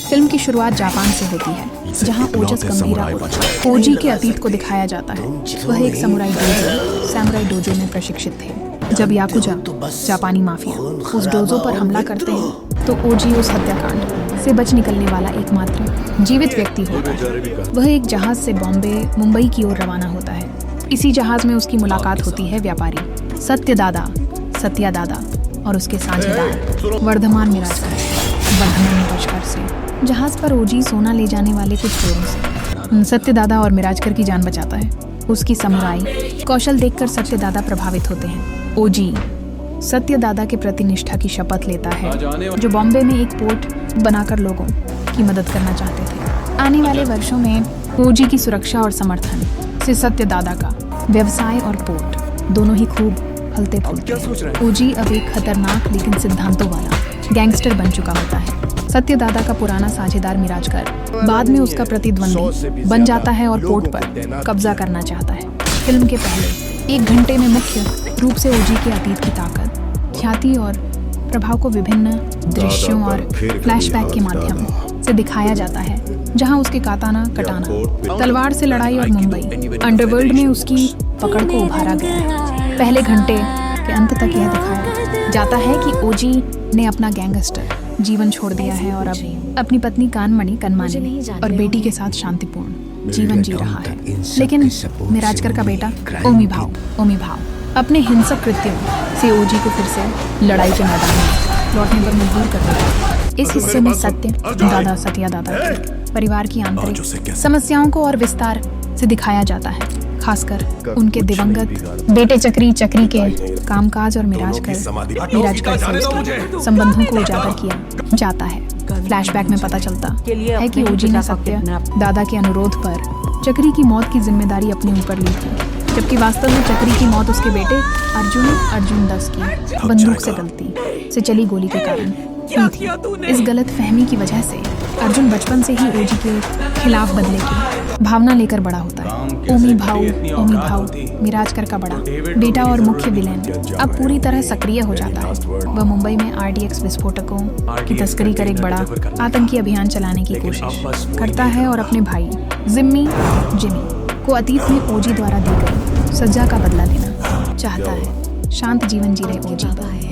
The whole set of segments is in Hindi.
फिल्म की शुरुआत जापान से होती है, जहां ओजस गंभीरा ओजी के अतीत को दिखाया जाता है। वह एक सैमुराई डोजो में प्रशिक्षित थे। जब याकुजा जापानी माफिया उस डोजो पर हमला करते हैं तो ओजी उस हत्याकांड से बच निकलने वाला एकमात्र जीवित व्यक्ति होता है। वह एक जहाज से बॉम्बे मुंबई की ओर रवाना होता है। इसी जहाज में उसकी मुलाकात होती है व्यापारी सत्या दादा और उसके साझेदार वर्धमान मिराजकर से। जहाज पर ओजी सोना ले जाने वाले कुछ चोरों से सत्य दादा और मिराजकर की जान बचाता है। उसकी समुराई कौशल देखकर सत्य दादा प्रभावित होते हैं। ओजी सत्य दादा के प्रति निष्ठा की शपथ लेता है, जो बॉम्बे में एक पोर्ट बनाकर लोगों की मदद करना चाहते थे। आने वाले वर्षों में ओजी की सुरक्षा और समर्थन से सत्य दादा का व्यवसाय और पोर्ट दोनों ही खूब फलते फूलते। ओजी अब एक खतरनाक लेकिन सिद्धांतों वाला गैंगस्टर बन चुका होता है। सत्य दादा का पुराना साझेदार मिराजकर बाद में उसका प्रतिद्वंदी बन जाता है और पोर्ट पर कब्जा करना चाहता है। फिल्म के पहले 1 घंटे में मुख्य रूप से ओजी के अतीत की ताकत, ख्याति और प्रभाव को विभिन्न दृश्यों और फ्लैशबैक के माध्यम से दिखाया जाता है, जहां उसके काताना कटाना, तलवार से लड़ाई और मुंबई अंडरवर्ल्ड में उसकी पकड़ को उभारा गया है। पहले घंटे के अंत तक यह दिखाया जाता है कि ओजी ने अपना गैंगस्टर जीवन छोड़ दिया है और अब अपनी पत्नी कनमानी और बेटी के साथ शांतिपूर्ण जीवन जी रहा है। लेकिन मिराजकर का बेटा ओमी भाव अपने हिंसक कृत्यों से ओजी को फिर से लड़ाई के मैदान में लौटने पर मजबूर कर देता है। इस हिस्से में सत्या दादा के परिवार की आंतरिक समस्याओं को और विस्तार से दिखाया जाता है, खासकर उनके दिवंगत बेटे चक्री के कामकाज और मिराजकर से संबंधों को उजागर किया जाता है। फ्लैशबैक में पता चलता है कि ओजी ने सत्य दादा के अनुरोध पर चक्री की मौत की जिम्मेदारी अपने ऊपर ली थी, जबकि वास्तव में चक्री की मौत उसके बेटे अर्जुन 10 की बंदूक से गलती से चली गोली के कारण हुई थी। इस गलत फहमी की वजह से अर्जुन बचपन से ही ओजी के खिलाफ बदले की भावना लेकर बड़ा होता है। ओमी भाव मिराजकर का बड़ा बेटा और मुख्य विलेन अब पूरी तरह सक्रिय हो जाता है। वह मुंबई में RDX विस्फोटकों की तस्करी कर एक बड़ा आतंकी अभियान चलाने की कोशिश करता है और अपने भाई जिमी को अतीत में ओजी द्वारा दी गई सजा का बदला लेना चाहता है। शांत जीवन जी रहे ओजी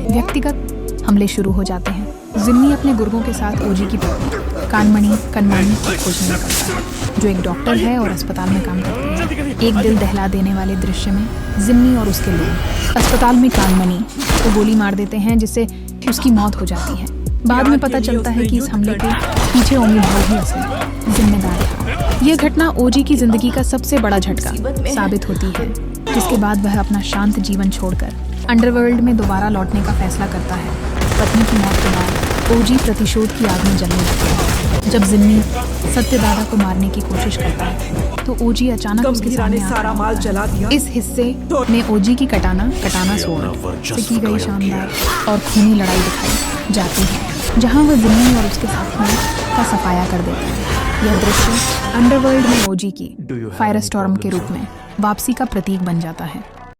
व्यक्तिगत हमले शुरू हो जाते हैं। जिम्मी अपने गुर्गों के साथ ओजी की पत्नी कनमानी को खोजने निकलता है, जो एक डॉक्टर है और अस्पताल में काम करती है। एक दिल दहला देने वाले दृश्य में जिम्मी और उसके लोग अस्पताल में कनमानी को गोली मार देते हैं, जिससे उसकी मौत हो जाती है। बाद में पता चलता है कि इस हमले के पीछे ओमी भाव ही असली जिम्मेदार था। यह घटना ओजी की जिंदगी का सबसे बड़ा झटका साबित होती है, जिसके बाद वह अपना शांत जीवन छोड़कर अंडरवर्ल्ड में दोबारा लौटने का फैसला करता है। पत्नी की मौत के बाद ओजी प्रतिशोध की आग में जलने लगता है। जब जिम्मी सत्य दादा को मारने की कोशिश करता है तो ओजी अचानक उसके सामने सारा माल जला दिया। इस हिस्से में ओजी की कटाना सोड से की गई शानदार और खूनी लड़ाई दिखाई जाती है, जहां वह जिम्मी और उसके साथियों का सफाया कर देता है। यह दृश्य अंडरवर्ल्ड में ओजी की फायरस्टॉर्म के रूप में वापसी का प्रतीक बन जाता है।